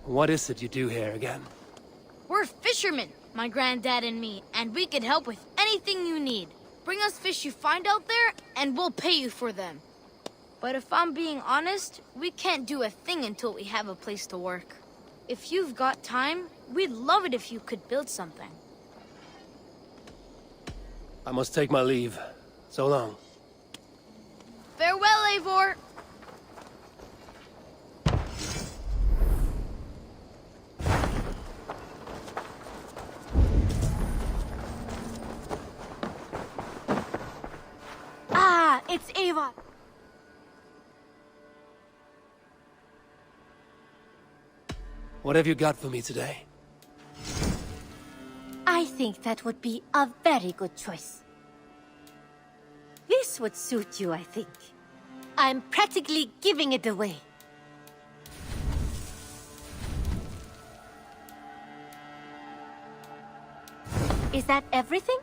What is it you do here again? We're fishermen, my granddad and me, and we can help with anything you need. Bring us fish you find out there, and we'll pay you for them. But if I'm being honest, we can't do a thing until we have a place to work. If you've got time, we'd love it if you could build something. I must take my leave. So long. Farewell, Eivor! Ah, it's Eivor! What have you got for me today? I think that would be a very good choice. This would suit you, I think. I'm practically giving it away. Is that everything?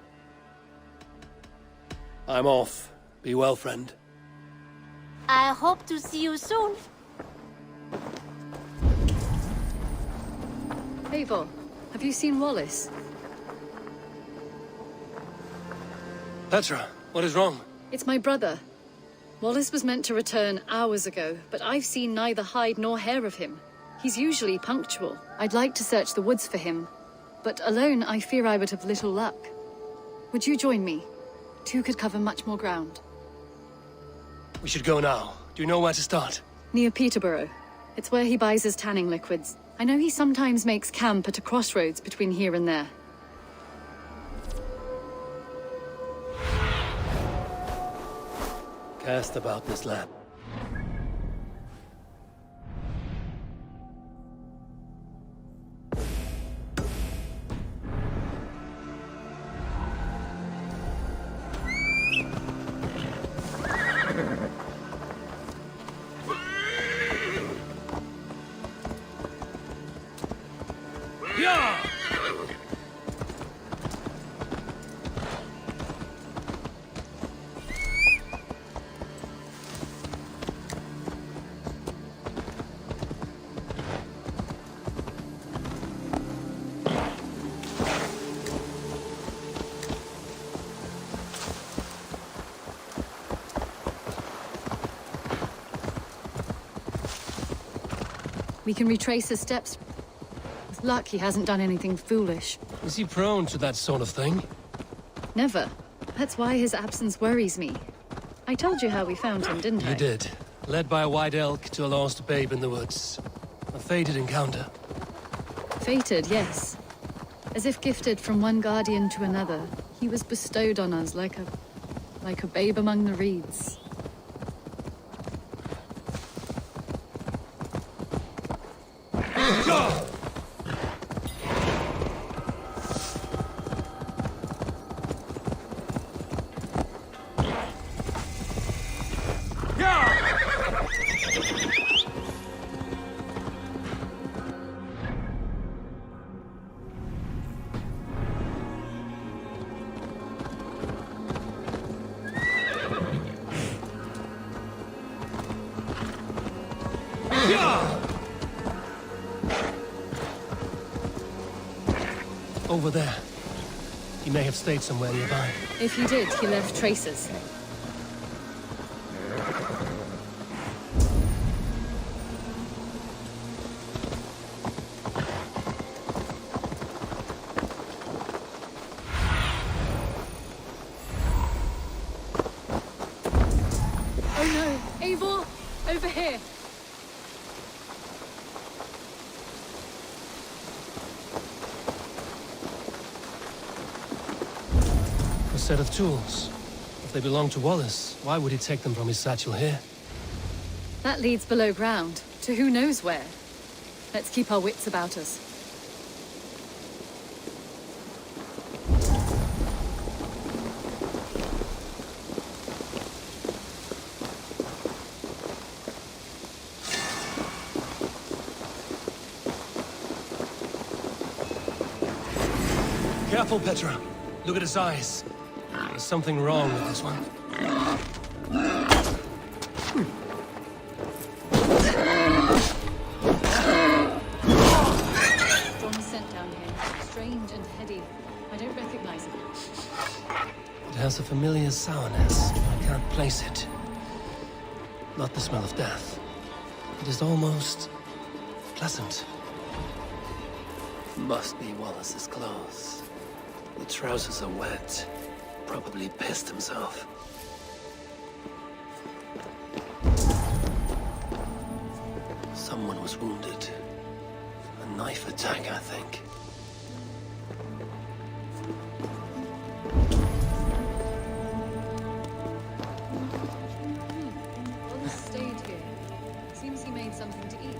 I'm off. Be well, friend. I hope to see you soon. Eivor, have you seen Wallace? Petra, what is wrong? It's my brother. Wallace was meant to return hours ago, but I've seen neither hide nor hair of him. He's usually punctual. I'd like to search the woods for him, but alone I fear I would have little luck. Would you join me? Two could cover much more ground. We should go now. Do you know where to start? Near Peterborough. It's where he buys his tanning liquids. I know he sometimes makes camp at a crossroads between here and there. Cast about this land. Yeah! We can retrace his steps. With luck, he hasn't done anything foolish. Is he prone to that sort of thing? Never. That's why his absence worries me. I told you how we found him, didn't I? You did. Led by a white elk to a lost babe in the woods. A fated encounter. Fated, yes. As if gifted from one guardian to another, he was bestowed on us like a babe among the reeds. Over there. He may have stayed somewhere nearby. If he did, he left traces. Oh no! Eivor! Over here! A set of tools. If they belong to Wallace, why would he take them from his satchel here? That leads below ground, to who knows where. Let's keep our wits about us. Careful, Petra. Look at his eyes. There's something wrong with this one. has a familiar sourness. I can't place it. Not the smell of death. It is almost pleasant. Must be Wallace's clothes. The trousers are wet. Probably pissed himself. Someone was wounded. A knife attack, I think. Wallace stayed here. Seems he made something to eat.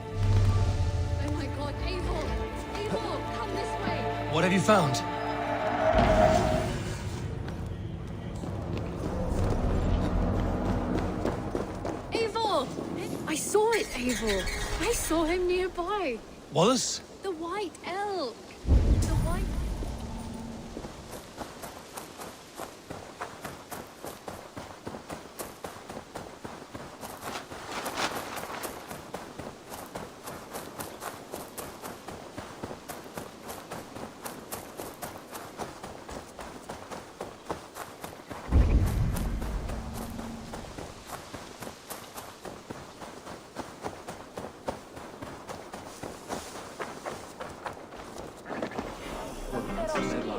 Oh my god, Eivor! Eivor, come this way! What have you found? Eivor! I saw it, Eivor! I saw him nearby! Wallace? The white elk! The white...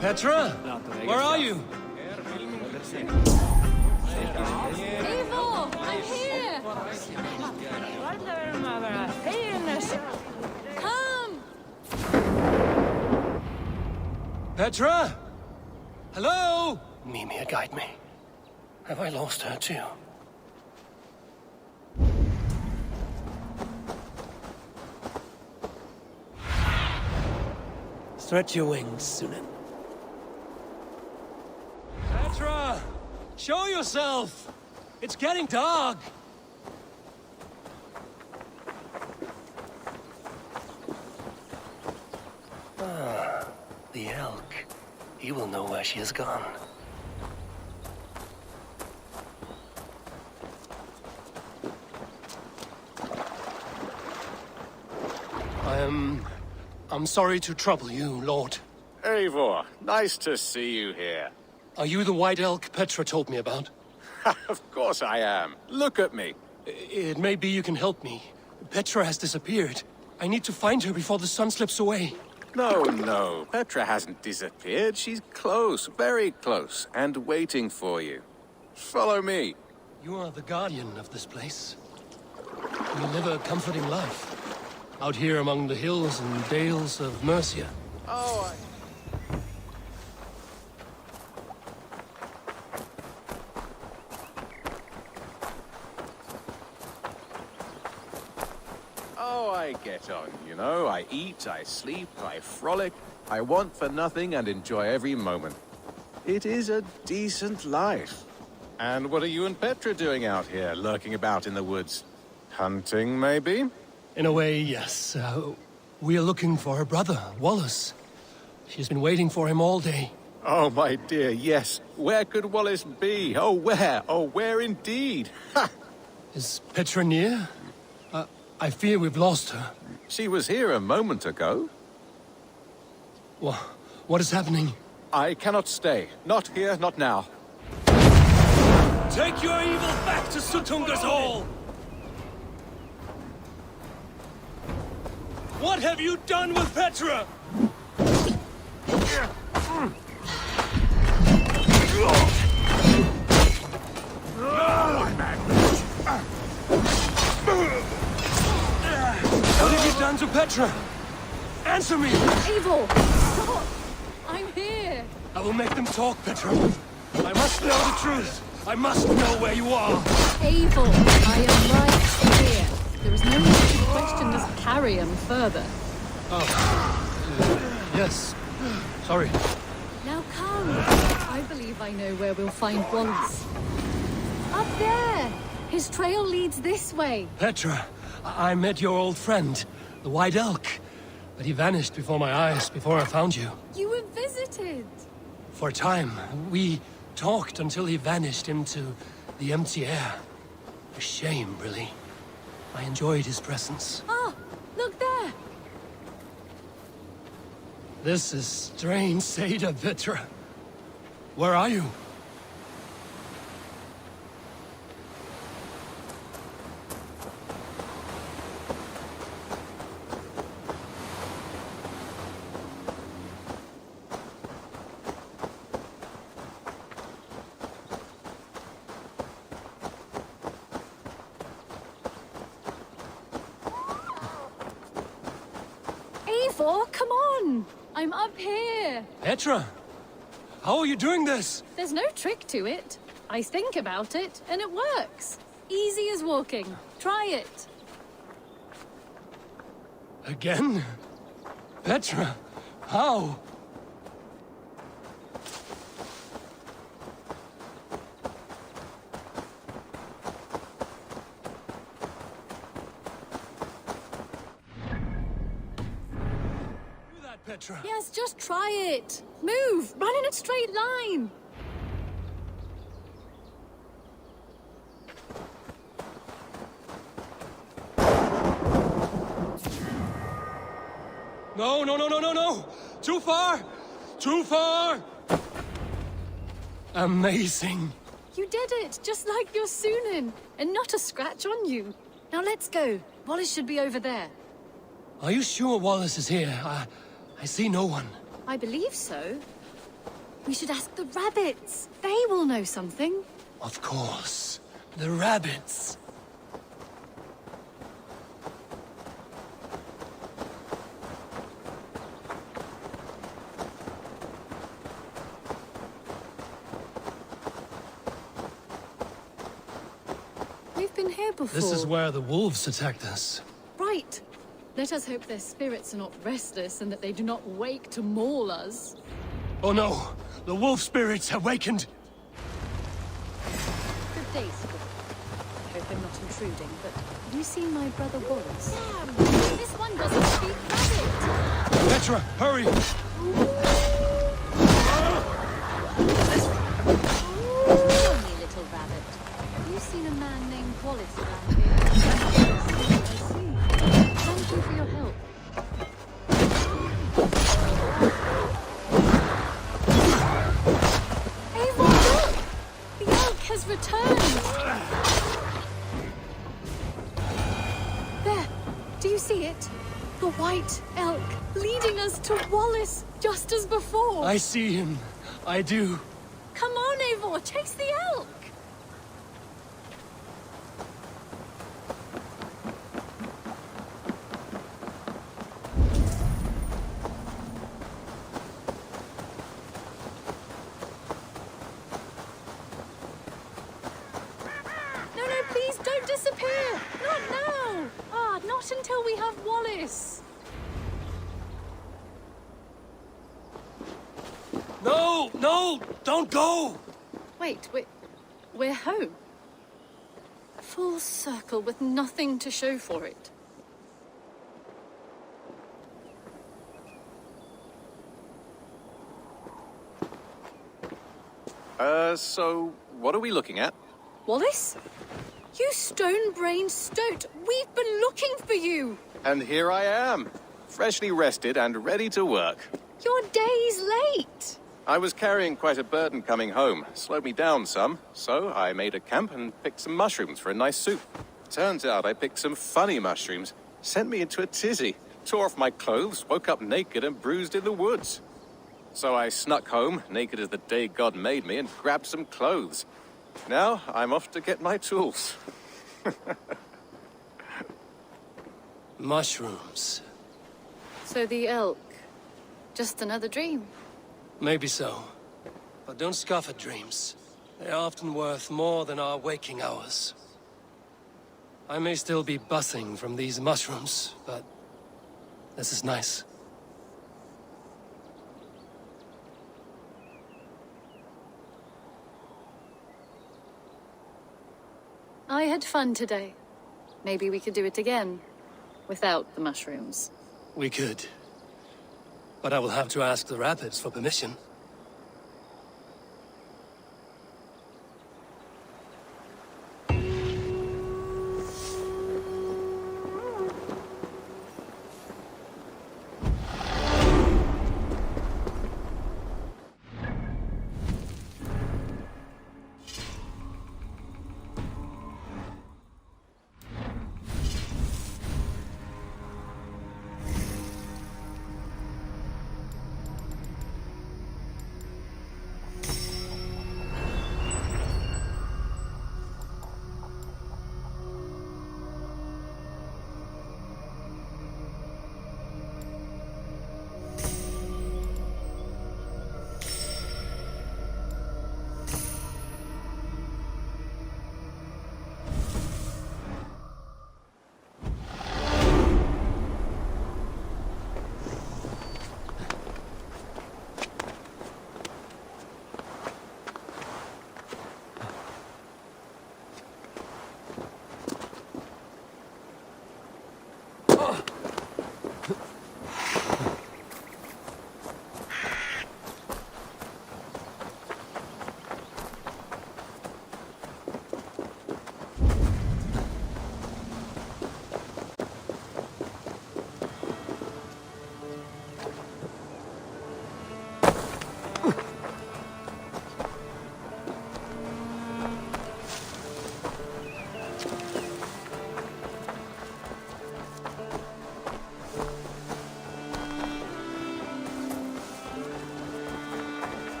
Petra? Where are you? Eivor! I'm here! Come! Petra? Hello? Mimir, guide me. Have I lost her too? Stretch your wings, Sunan. Petra! Show yourself! It's getting dark! Ah, the elk. He will know where she has gone. I'm sorry to trouble you, Lord. Eivor, nice to see you here. Are you the white elk Petra told me about? Of course I am. Look at me. It may be you can help me. Petra has disappeared. I need to find her before the sun slips away. No. Petra hasn't disappeared. She's close, very close, and waiting for you. Follow me. You are the guardian of this place. You live a comforting life. Out here among the hills and dales of Mercia. Oh, I get on, you know. I eat, I sleep, I frolic. I want for nothing and enjoy every moment. It is a decent life. And what are you and Petra doing out here, lurking about in the woods? Hunting, maybe? In a way, yes. We are looking for her brother, Wallace. She's been waiting for him all day. Oh, my dear, yes. Where could Wallace be? Oh, where? Oh, where indeed? Ha! Is Petra near? I fear we've lost her. She was here a moment ago. What is happening? I cannot stay. Not here, not now. Take your evil back to Sutunga's Hall! What have you done with Petra? What have you done to Petra? Answer me! Eivor! Stop! I'm here! I will make them talk, Petra. I must know the truth. I must know where you are. Eivor, I am right here. There is no need to question this carrion further. Yes. Sorry. Now come. I believe I know where we'll find Wallace. Up there! His trail leads this way. Petra, I met your old friend, the White Elk. But he vanished before my eyes, before I found you. You were visited. For a time, we talked until he vanished into the empty air. A shame, really. I enjoyed his presence. Ah, look there. This is strange, Seda Petra. Where are you? Eivor, come on! I'm up here. Petra! How are you doing this? There's no trick to it. I think about it, and it works. Easy as walking. Try it. Again? Petra, how? Do that, Petra. Yes, just try it. Move! Run in a straight line! No, no, no, no, no, no! Too far! Too far! Amazing. You did it, just like your Sunan, and not a scratch on you. Now let's go. Wallace should be over there. Are you sure Wallace is here? I see no one. I believe so. We should ask the rabbits. They will know something. Of course. The rabbits. We've been here before. This is where the wolves attacked us. Right. Let us hope their spirits are not restless and that they do not wake to maul us. Oh no! The wolf spirits have wakened! Good day, Squid. I hope I'm not intruding, but have you seen my brother Wallace? Damn! This one doesn't speak rabbit! Petra, hurry! Tell me, little rabbit. Have you seen a man named Wallace around here? I see. Thank you for your help. Eivor, look! The elk has returned! There! Do you see it? The white elk leading us to Wallace, just as before! I see him. I do. Come on, Eivor! Chase the elk! No, no, please don't disappear! Not now! Ah, not until we have Wallace! No! No! Don't go! Wait, we're home. Full circle with nothing to show for it. So what are we looking at? Wallace? You stone-brained stoat! We've been looking for you! And here I am, freshly rested and ready to work. You're days late! I was carrying quite a burden coming home, slowed me down some, so I made a camp and picked some mushrooms for a nice soup. Turns out I picked some funny mushrooms, sent me into a tizzy, tore off my clothes, woke up naked and bruised in the woods. So I snuck home, naked as the day God made me, and grabbed some clothes. Now I'm off to get my tools. Mushrooms. So the elk, just another dream. Maybe so. But don't scoff at dreams. They're often worth more than our waking hours. I may still be buzzing from these mushrooms, but this is nice. I had fun today. Maybe we could do it again, without the mushrooms. We could. But I will have to ask the rabbits for permission.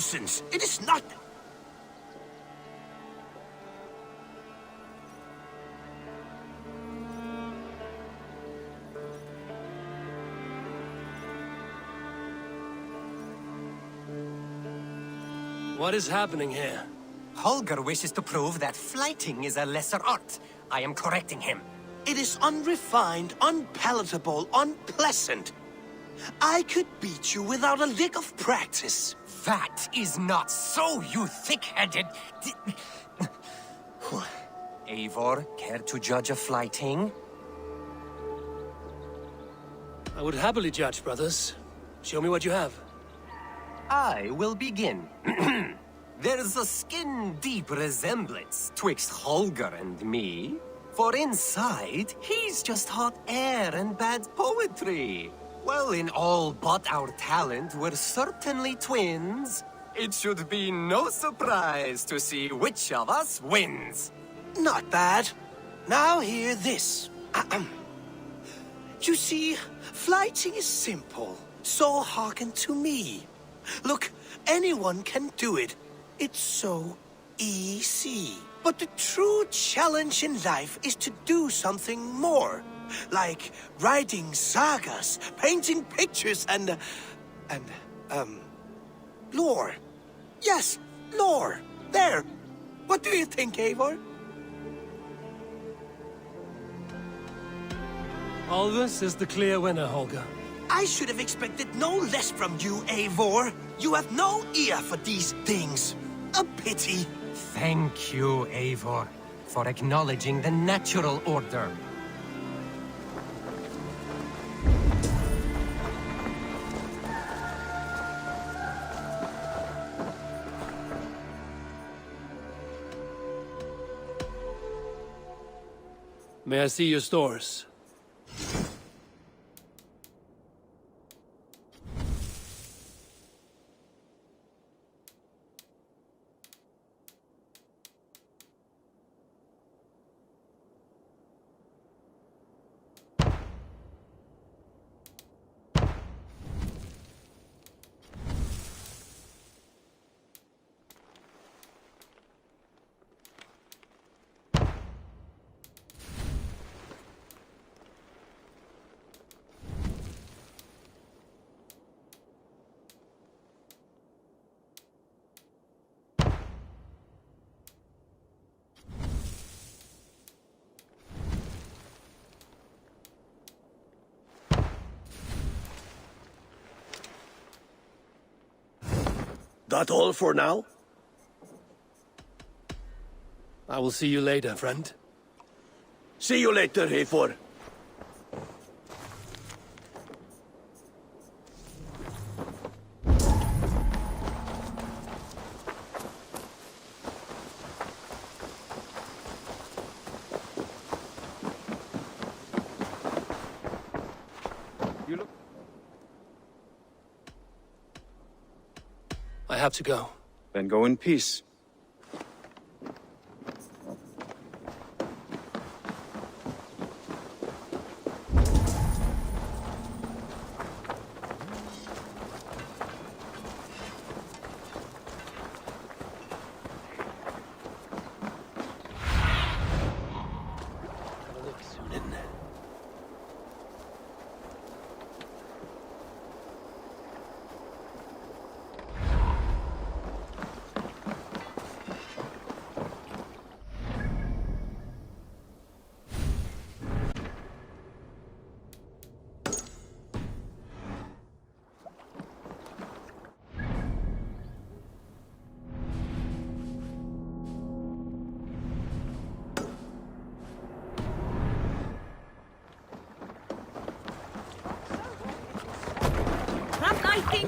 nonsense. It is not. What is happening here? Holger wishes to prove that flighting is a lesser art. I am correcting him. It is unrefined, unpalatable, unpleasant. I could beat you without a lick of practice. That is not so, you thick-headed... Eivor, care to judge a flighting? I would happily judge, brothers. Show me what you have. I will begin. There's a skin-deep resemblance twixt Holger and me. For inside, he's just hot air and bad poetry. Well, in all but our talent, we're certainly twins. It should be no surprise to see which of us wins. Not bad. Now hear this. You see, flighting is simple, so hearken to me. Look, anyone can do it. It's so easy. But the true challenge in life is to do something more. Like writing sagas, painting pictures, and lore. Yes, lore. There. What do you think, Eivor? Alvis is the clear winner, Holger. I should have expected no less from you, Eivor. You have no ear for these things. A pity. Thank you, Eivor, for acknowledging the natural order. May I see your stores? That all for now? I will see you later, friend. See you later, Eivor. I have to go. Then go in peace.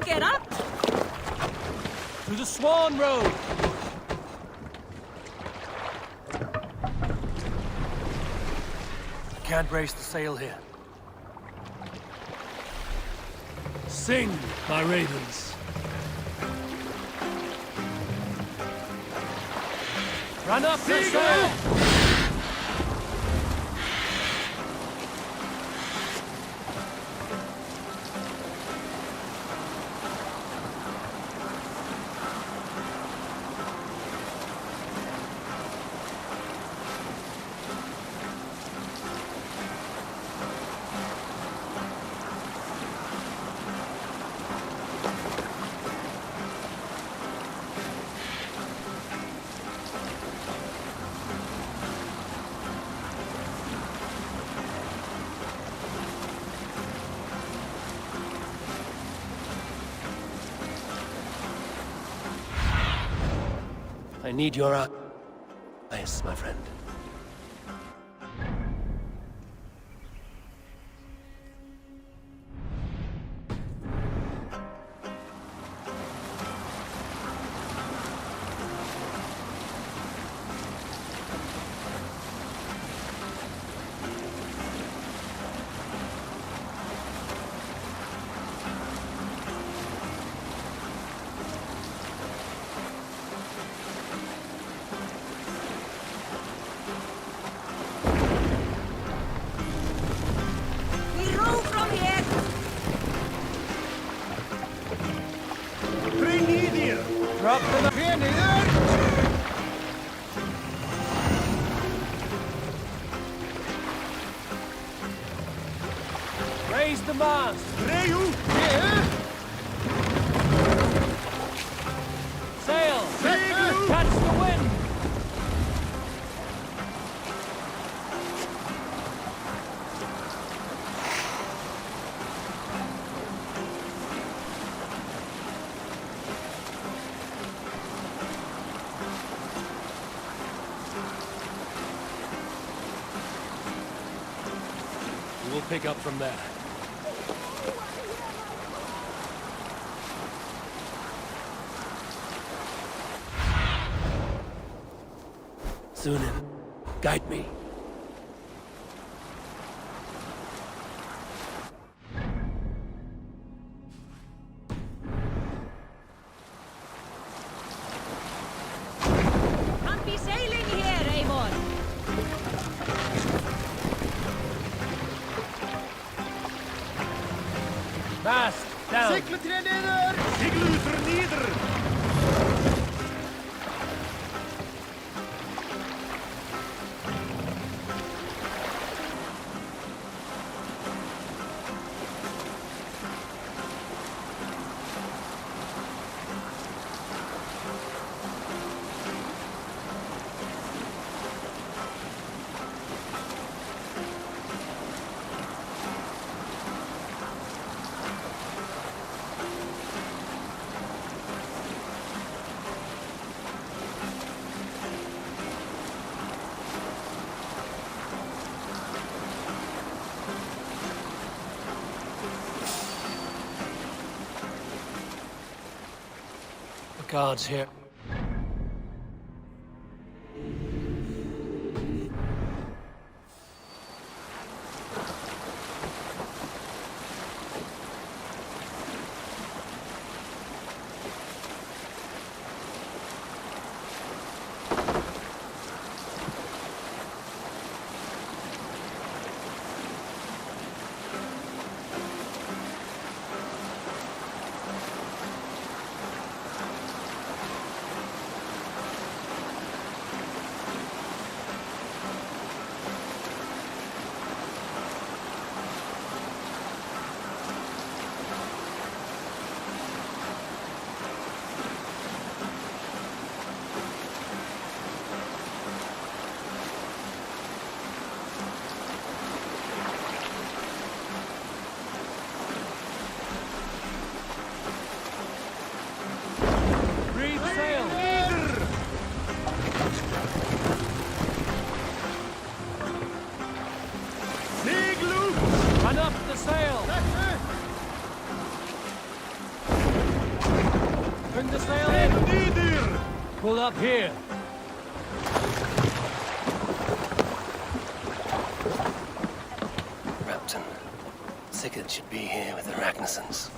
Get up! To the Swan Road! Can't brace the sail here. Sing, my ravens. Run up the sail! I need your eyes, my friend. We roll from here! Drop the Raise the mast! Sail! Catch the wind! We'll pick up from there. Sunan, guide me. Can't be sailing here, Eivor! Mast down! The guards here. Run up the sail! Bring the sail in! Pull up here! Rapton, Sigurd should be here with the Ragnarsons.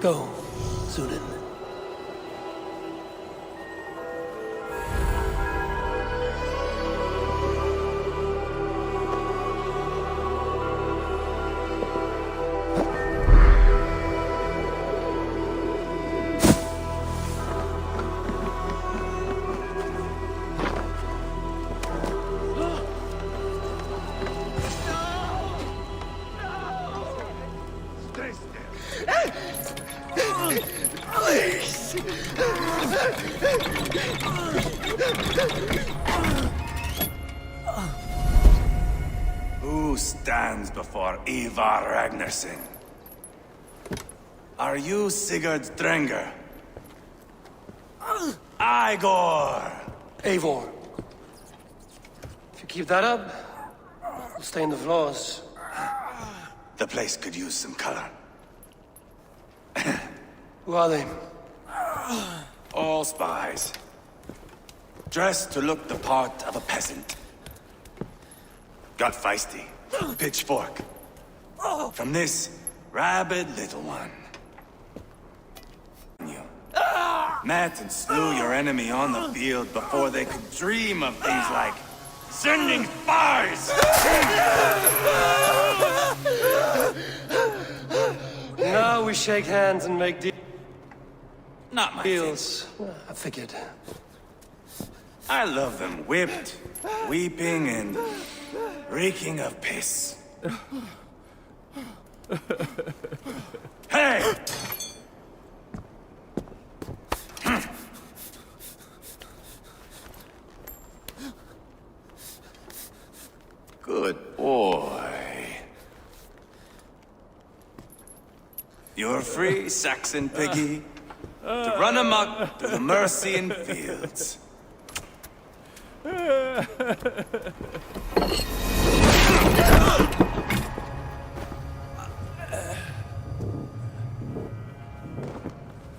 Go, Sunan. Who stands before Ivar Ragnarsson? Are you Sigurd Drenger? Igor! Eivor. If you keep that up, we'll stay in the floors. The place could use some color. Who are they? All spies. Dressed to look the part of a peasant. Got feisty. Pitchfork. From this rabid little one. You met and slew your enemy on the field before they could dream of things like sending spies! Now we shake hands and make Not my thing. deals. I figured. I love them whipped, weeping, and reeking of piss. Hey! Good boy. You're free, Saxon piggy, to run amok through the Mercian fields.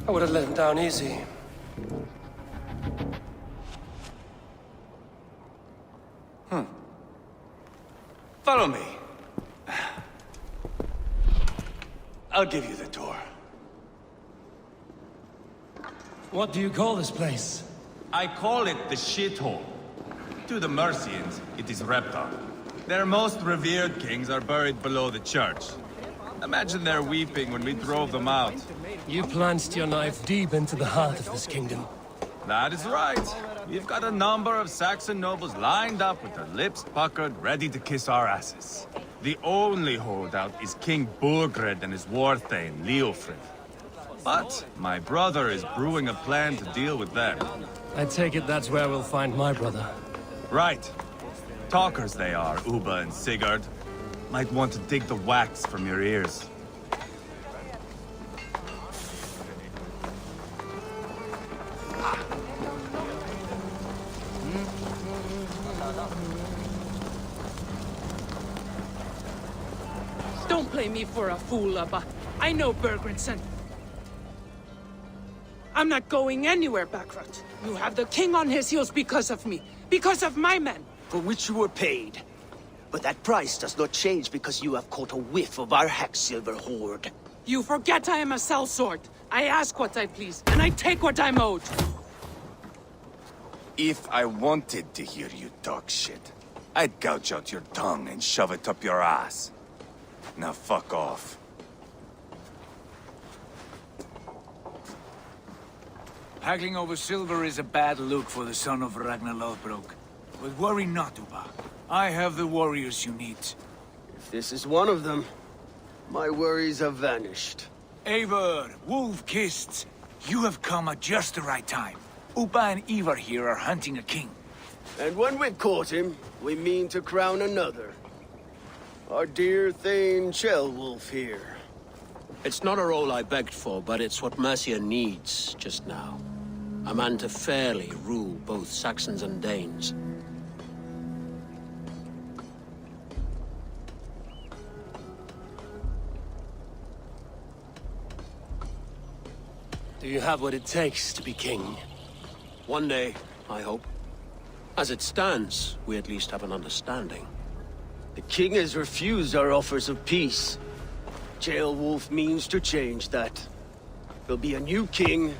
I would have let him down easy. Follow me. I'll give you the tour. What do you call this place? I call it the shithole. To the Mercians, it is Reptar. Their most revered kings are buried below the church. Imagine their weeping when we drove them out. You plunged your knife deep into the heart of this kingdom. That is right. We've got a number of Saxon nobles lined up with their lips puckered, ready to kiss our asses. The only holdout is King Burgred and his war-thane, Leofrid. But my brother is brewing a plan to deal with them. I take it that's where we'll find my brother. Right. Talkers they are, Uba and Sigurd. Might want to dig the wax from your ears. Don't play me for a fool, Abba. I know Bergrenson. I'm not going anywhere, Backrot. You have the king on his heels because of me. Because of my men. For which you were paid. But that price does not change because you have caught a whiff of our Hacksilver hoard. You forget I am a sellsword. I ask what I please, and I take what I'm owed. If I wanted to hear you talk shit, I'd gouge out your tongue and shove it up your ass. Now fuck off. Haggling over silver is a bad look for the son of Ragnar Lothbrok. But worry not, Uba. I have the warriors you need. If this is one of them, my worries have vanished. Eivor, Wolf-Kissed, you have come at just the right time. Upa and Ivar here are hunting a king. And when we've caught him, we mean to crown another. Our dear Thane Ceolwulf here. It's not a role I begged for, but it's what Mercia needs just now. A man to fairly rule both Saxons and Danes. Do you have what it takes to be king? One day, I hope. As it stands, we at least have an understanding. The king has refused our offers of peace. Ceolwulf means to change that. There'll be a new king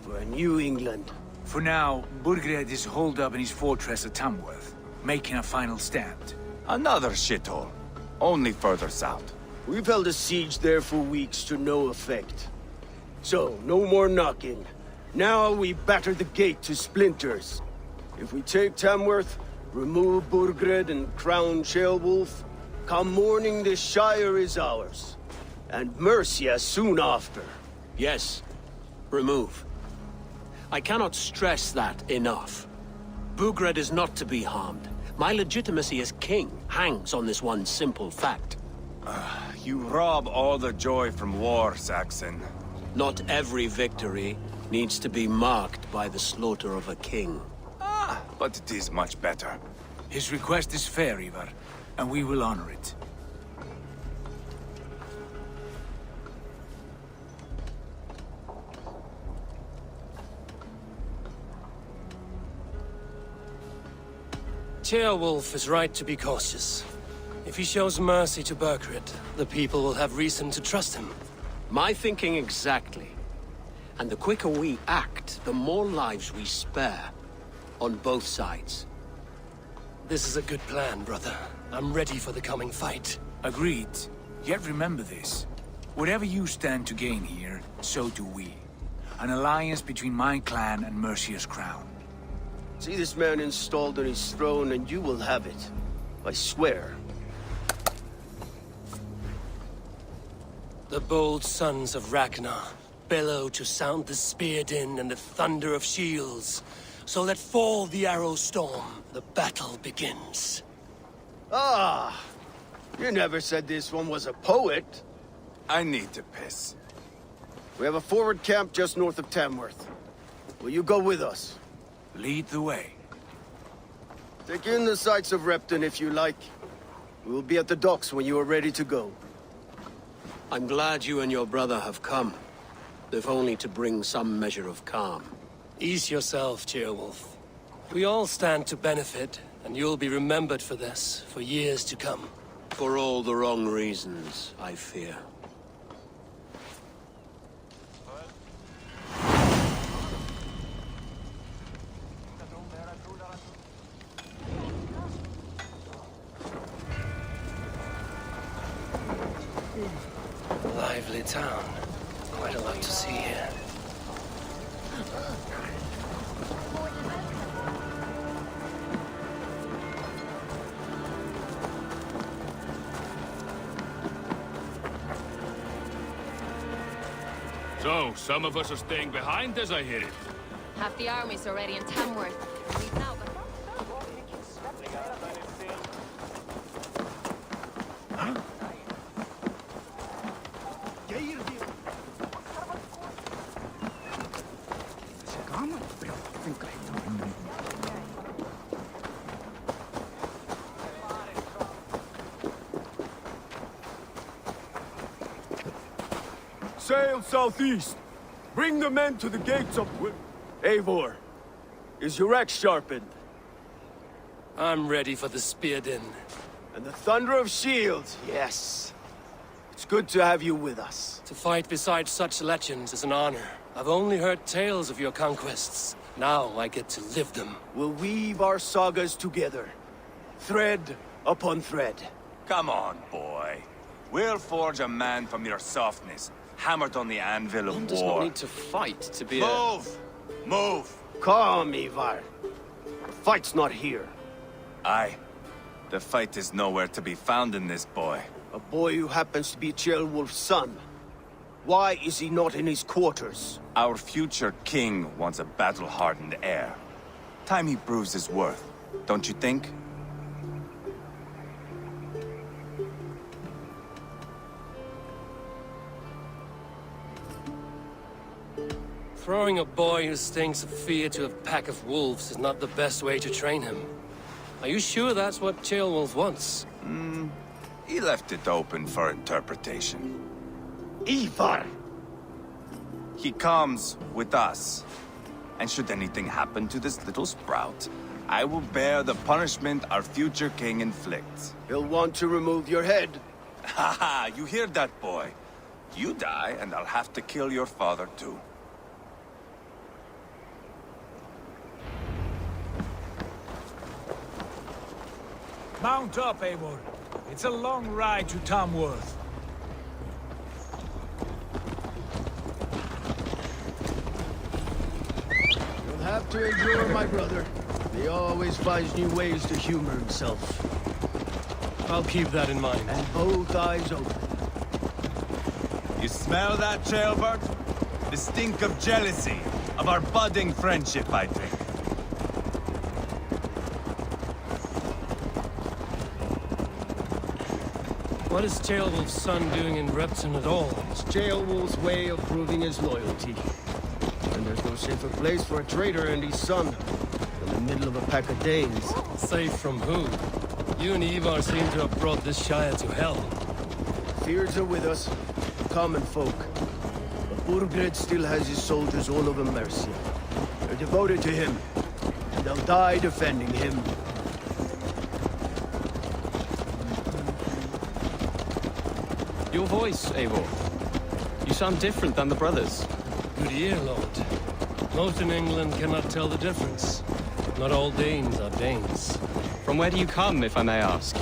for a new England. For now, Burgred is holed up in his fortress at Tamworth, making a final stand. Another shithole. Only further south. We've held a siege there for weeks to no effect. So, no more knocking. Now we batter the gate to splinters. If we take Tamworth, remove Burgred and crown Ceolwulf, come morning the Shire is ours. And Mercia soon after. Yes, remove. I cannot stress that enough. Burgred is not to be harmed. My legitimacy as king hangs on this one simple fact. You rob all the joy from war, Saxon. Not every victory needs to be marked by the slaughter of a king. But it is much better. His request is fair, Ivar, and we will honor it. Ceolwulf is right to be cautious. If he shows mercy to Burgred, the people will have reason to trust him. My thinking exactly. And the quicker we act, the more lives we spare. On both sides. This is a good plan, brother. I'm ready for the coming fight. Agreed. Yet remember this. Whatever you stand to gain here, so do we. An alliance between my clan and Mercia's crown. See this man installed on his throne and you will have it. I swear. The bold sons of Ragnar bellow to sound the spear din and the thunder of shields. So let fall the arrow storm. The battle begins. Ah! You never said this one was a poet. I need to piss. We have a forward camp just north of Tamworth. Will you go with us? Lead the way. Take in the sights of Repton if you like. We will be at the docks when you are ready to go. I'm glad you and your brother have come. If only to bring some measure of calm. Ease yourself, Ceolwulf. We all stand to benefit, and you'll be remembered for this, for years to come. For all the wrong reasons, I fear. Lively town. Quite a lot to see here. So, some of us are staying behind as I hear it. Half the army's already in Tamworth. We've now got... Sail southeast. Bring the men to the gates of... Eivor, is your axe sharpened? I'm ready for the spear din. And the thunder of shields, yes. It's good to have you with us. To fight beside such legends is an honor. I've only heard tales of your conquests. Now I get to live them. We'll weave our sagas together. Thread upon thread. Come on, boy. We'll forge a man from your softness, hammered on the anvil of One war. does not need to fight to be Move! Move! Calm, Ivar. The fight's not here. Aye. The fight is nowhere to be found in this boy. A boy who happens to be Ceolwulf's son. Why is he not in his quarters? Our future king wants a battle-hardened heir. Time he proves his worth, don't you think? Throwing a boy who stinks of fear to a pack of wolves is not the best way to train him. Are you sure that's what Ceolwulf wants? He left it open for interpretation. Ivar! He comes with us. And should anything happen to this little sprout, I will bear the punishment our future king inflicts. He'll want to remove your head. Haha, you hear that, boy? You die, and I'll have to kill your father, too. Mount up, Eivor. It's a long ride to Tamworth. You'll have to endure, my brother. He always finds new ways to humor himself. I'll keep that in mind. And both eyes open. You smell that, Ceolbert? The stink of jealousy, of our budding friendship, I think. What is Ceolwulf's son doing in Repton at all? It's Ceolwulf's way of proving his loyalty. And there's no safer place for a traitor and his son than the middle of a pack of Danes. Safe from who? You and Ivar seem to have brought this Shire to hell. Fears are with us, common folk. But Burgred still has his soldiers all over Mercia. They're devoted to him, and they'll die defending him. Your voice, Eivor. You sound different than the brothers. Good ear, Lord. Most in England cannot tell the difference. Not all Danes are Danes. From where do you come, if I may ask?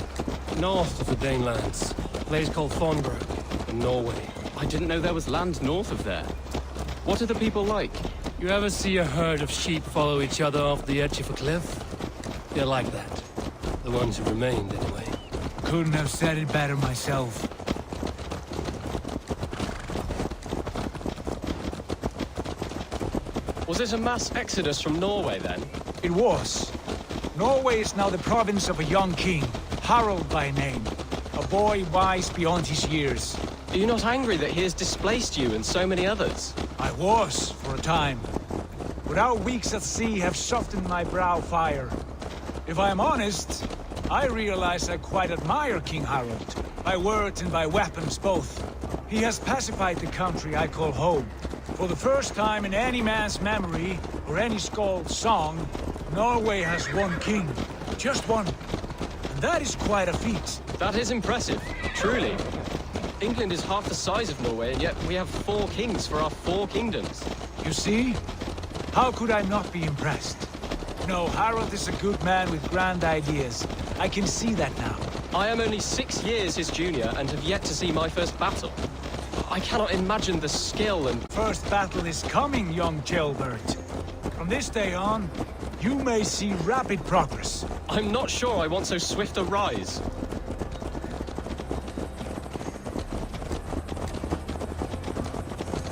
North of the Danelands. A place called Thornburg, in Norway. I didn't know there was land north of there. What are the people like? You ever see a herd of sheep follow each other off the edge of a cliff? They're like that. The ones who remained, anyway. Couldn't have said it better myself. Was it a mass exodus from Norway, then? It was. Norway is now the province of a young king, Harald by name. A boy wise beyond his years. Are you not angry that he has displaced you and so many others? I was, for a time. But our weeks at sea have softened my brow fire. If I am honest, I realize I quite admire King Harald. By words and by weapons both. He has pacified the country I call home. For the first time in any man's memory, or any skald's song, Norway has one king. Just one. And that is quite a feat. That is impressive, truly. England is half the size of Norway, and yet we have 4 kings for our 4 kingdoms. You see? How could I not be impressed? No, Harald is a good man with grand ideas. I can see that now. I am only 6 years his junior and have yet to see my first battle. I cannot imagine the skill and... First battle is coming, young Ceolbert. From this day on, you may see rapid progress. I'm not sure I want so swift a rise.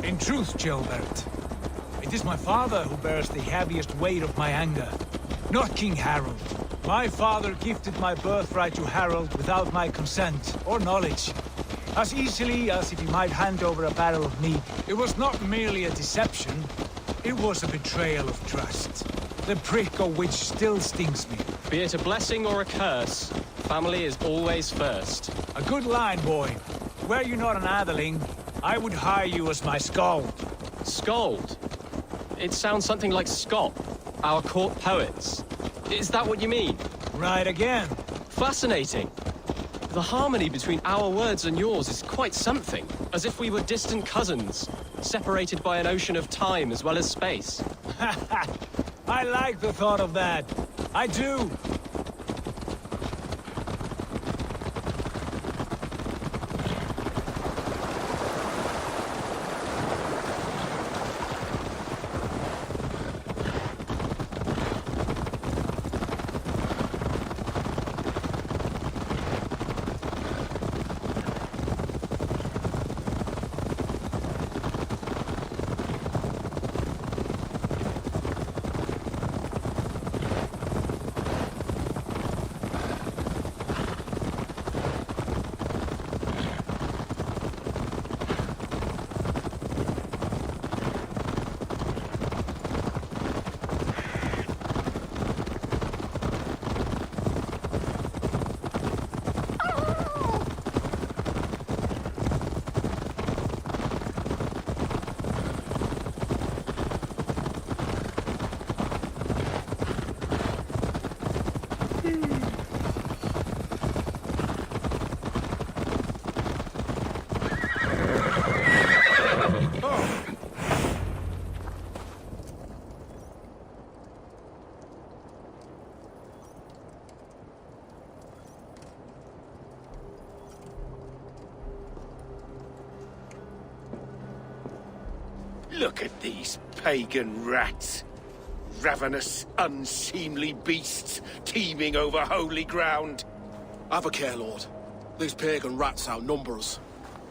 In truth, Ceolbert, it is my father who bears the heaviest weight of my anger, not King Harald. My father gifted my birthright to Harald without my consent or knowledge. As easily as if he might hand over a barrel of meat. It was not merely a deception, it was a betrayal of trust. The prick of which still stings me. Be it a blessing or a curse, family is always first. A good line, boy. Were you not an atheling, I would hire you as my skald. Skald? It sounds something like Scott, our court poets. Is that what you mean? Right again. Fascinating. The harmony between our words and yours is quite something. As if we were distant cousins, separated by an ocean of time as well as space. I like the thought of that. I do. Look at these pagan rats. Ravenous, unseemly beasts teeming over holy ground. Have a care, Lord. These pagan rats outnumber us.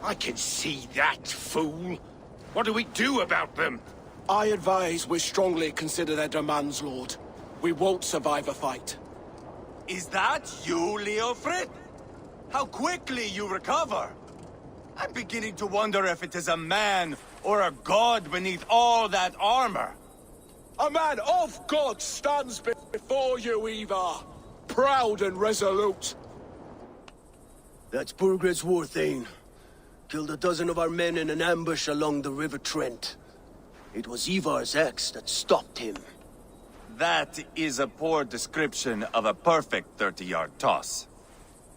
I can see that, fool. What do we do about them? I advise we strongly consider their demands, Lord. We won't survive a fight. Is that you, Leofrid? How quickly you recover! I'm beginning to wonder if it is a man or a god beneath all that armor. A man of God stands before you, Ivar. Proud and resolute. That's Burgred's Warthane. Killed a dozen of our men in an ambush along the River Trent. It was Ivar's axe that stopped him. That is a poor description of a perfect 30-yard toss.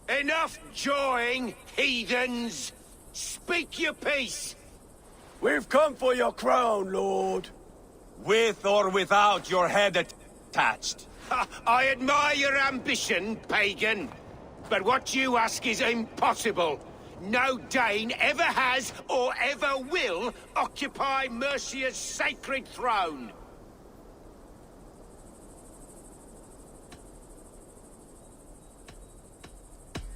Enough jawing, heathens! Speak your piece! We've come for your crown, Lord. With or without your head attached. I admire your ambition, pagan. But what you ask is impossible. No Dane ever has or ever will occupy Mercia's sacred throne.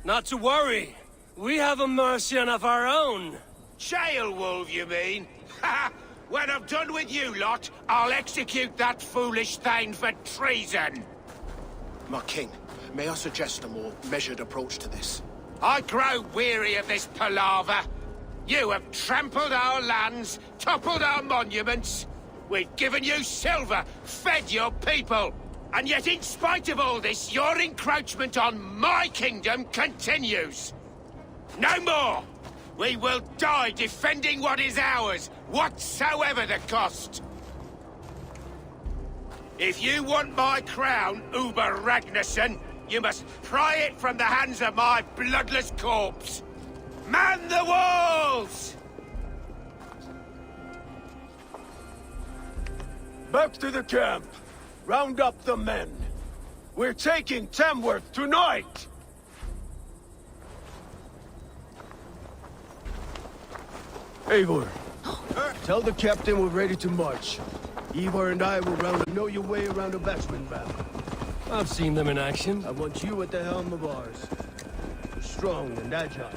Not to worry. We have a Mercian of our own. Jailwolf, you mean? Ha! When I'm done with you lot, I'll execute that foolish thing for treason. My king, may I suggest a more measured approach to this? I grow weary of this palaver. You have trampled our lands, toppled our monuments. We've given you silver, fed your people. And yet in spite of all this, your encroachment on my kingdom continues. No more! We will die defending what is ours, whatsoever the cost. If you want my crown, Uber Ragnarsson, you must pry it from the hands of my bloodless corpse. Man the walls! Back to the camp. Round up the men. We're taking Tamworth tonight! Eivor, tell the captain we're ready to march. Ivar and I will know your way around a batsman battle. I've seen them in action. I want you at the helm of ours. Strong and agile.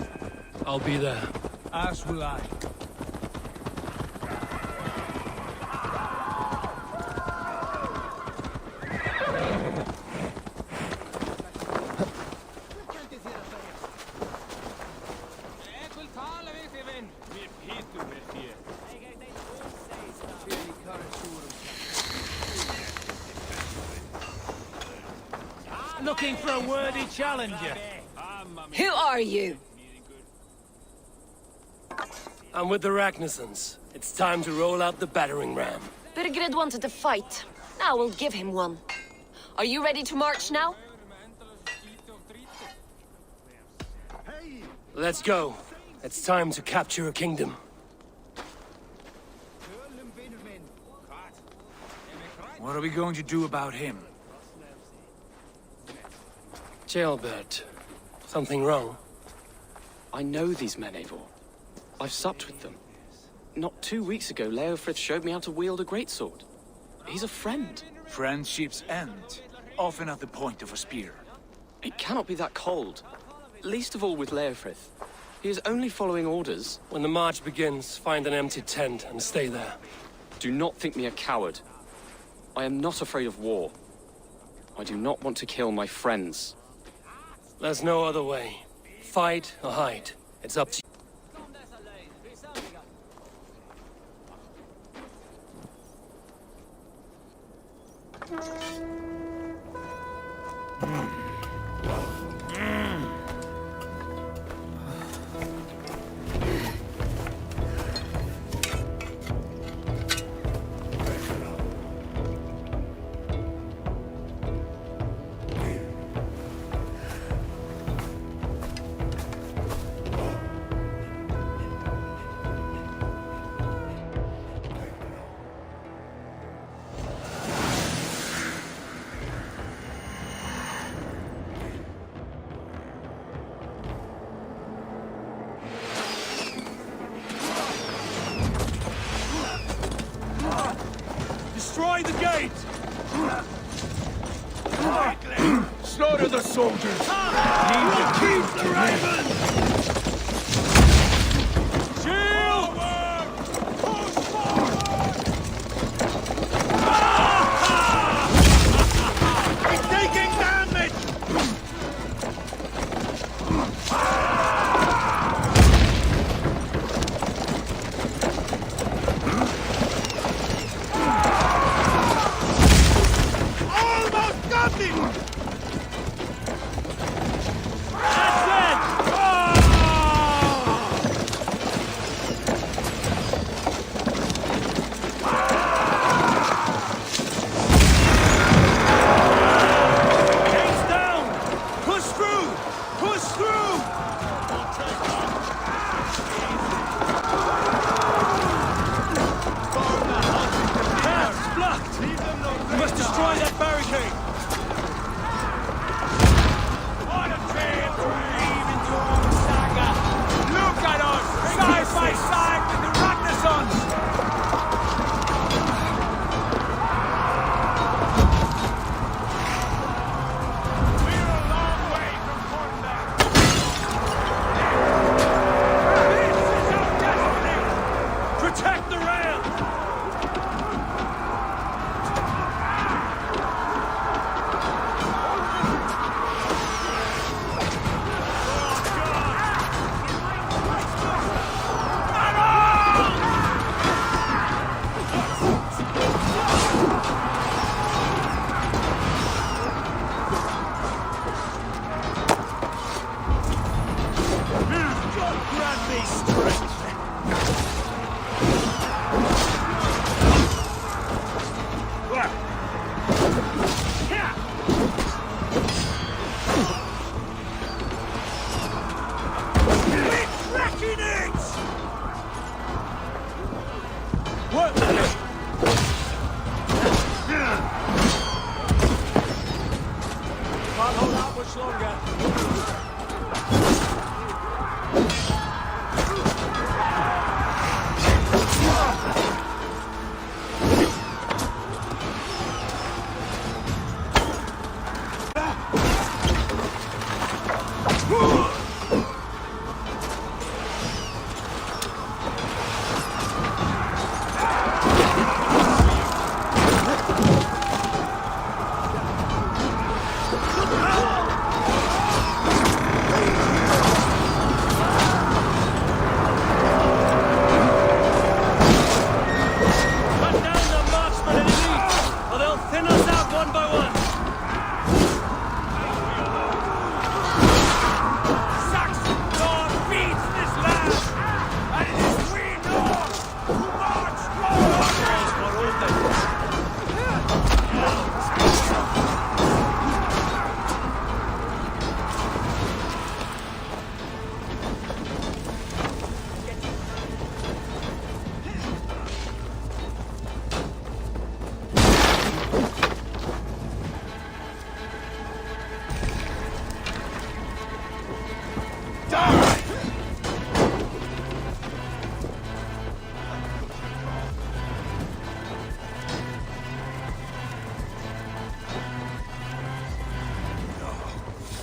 I'll be there. As will I. Looking for a worthy challenger. Who are you? I'm with the Ragnarssons. It's time to roll out the battering ram. Burgred wanted to fight. Now we'll give him one. Are you ready to march now? Let's go. It's time to capture a kingdom. What are we going to do about him? Jailbird. Something wrong? I know these men, Eivor. I've supped with them. Not 2 weeks ago, Leofrith showed me how to wield a greatsword. He's a friend. Friendships end, often at the point of a spear. It cannot be that cold. Least of all with Leofrith. He is only following orders. When the march begins, find an empty tent and stay there. Do not think me a coward. I am not afraid of war. I do not want to kill my friends. There's no other way. Fight or hide. It's up to you. Destroy the gate! Slaughter the soldiers! Need to keep the raven! Shield! Push forward! He's taking damage! Almost got him!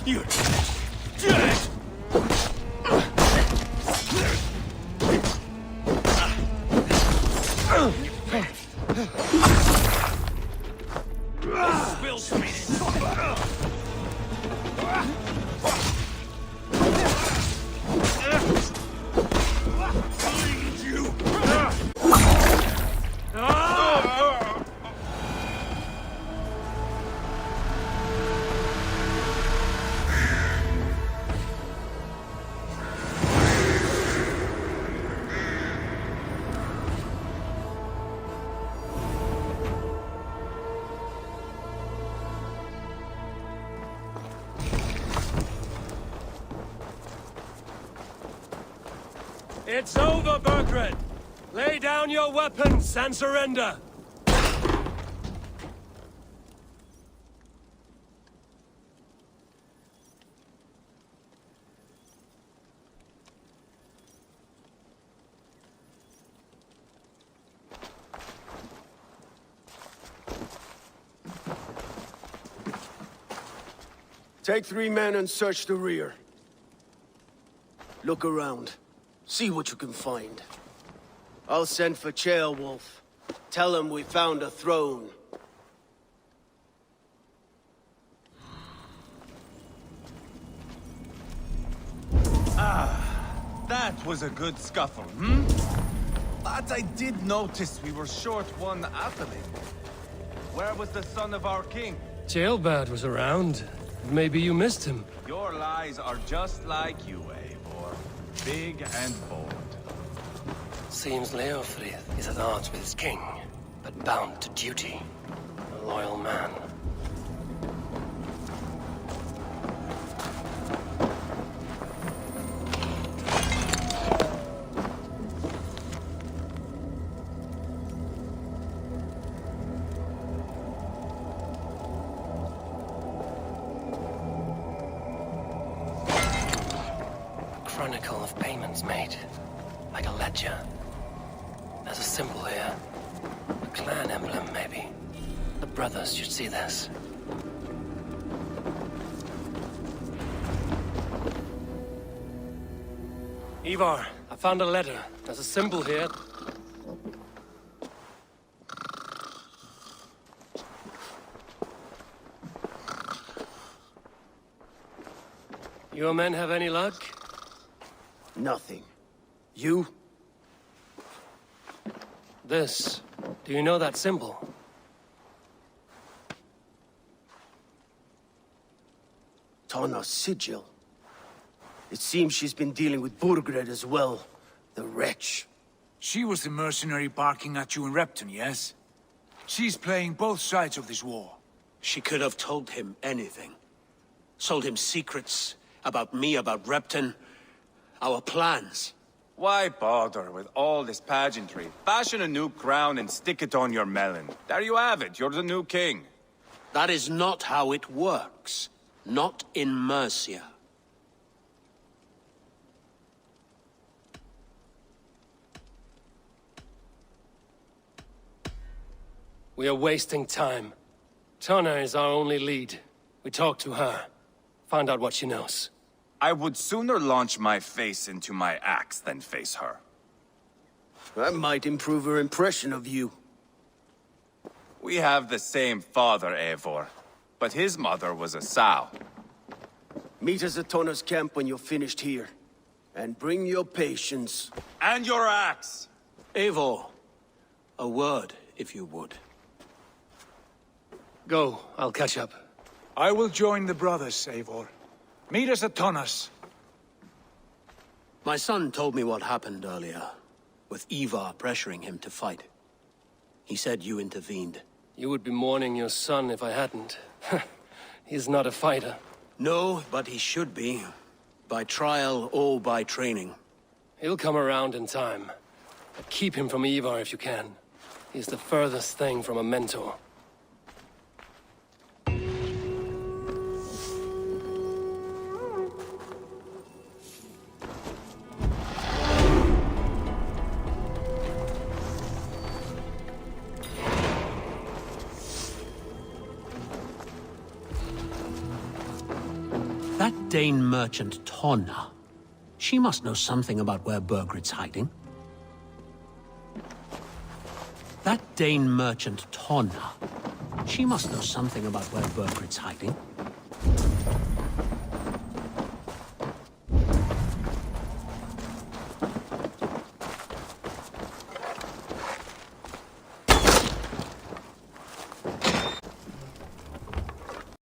You're dead! Spill It's over, Burgred! Lay down your weapons and surrender! Take 3 men and search the rear. Look around. See what you can find. I'll send for Ceolwulf. Tell him we found a throne. That was a good scuffle, hmm? But I did notice we were short one athlete. Where was the son of our king? Ceolbad was around. Maybe you missed him. Your lies are just like you, Eivor. Big and bold. Seems Leofrith is at odds with his king, but bound to duty. A loyal man. Chronicle of payments made, like a ledger. There's a symbol here. A clan emblem, maybe. The brothers should see this. Ivar, I found a letter. There's a symbol here. Your men have any luck? Nothing. You? This. Do you know that symbol? Tana's sigil. It seems she's been dealing with Burgred as well. The wretch. She was the mercenary barking at you in Repton, yes? She's playing both sides of this war. She could have told him anything. Sold him secrets about me, about Repton, our plans. Why bother with all this pageantry? Fashion a new crown and stick it on your melon. There you have it, you're the new king. That is not how it works. Not in Mercia. We are wasting time. Tana is our only lead. We talk to her. Find out what she knows. I would sooner launch my face into my axe than face her. That might improve her impression of you. We have the same father, Eivor. But his mother was a sow. Meet us at Tana's camp when you're finished here. And bring your patience. And your axe! Eivor, a word, if you would. Go, I'll catch up. I will join the brothers, Eivor. Meet us at Tana's. My son told me what happened earlier, with Ivar pressuring him to fight. He said you intervened. You would be mourning your son if I hadn't. He's not a fighter. No, but he should be. By trial or by training. He'll come around in time. But keep him from Ivar if you can. He's the furthest thing from a mentor. That Dane merchant, Tonna. She must know something about where Burgred's hiding. That Dane merchant, Tonna. She must know something about where Burgred's hiding.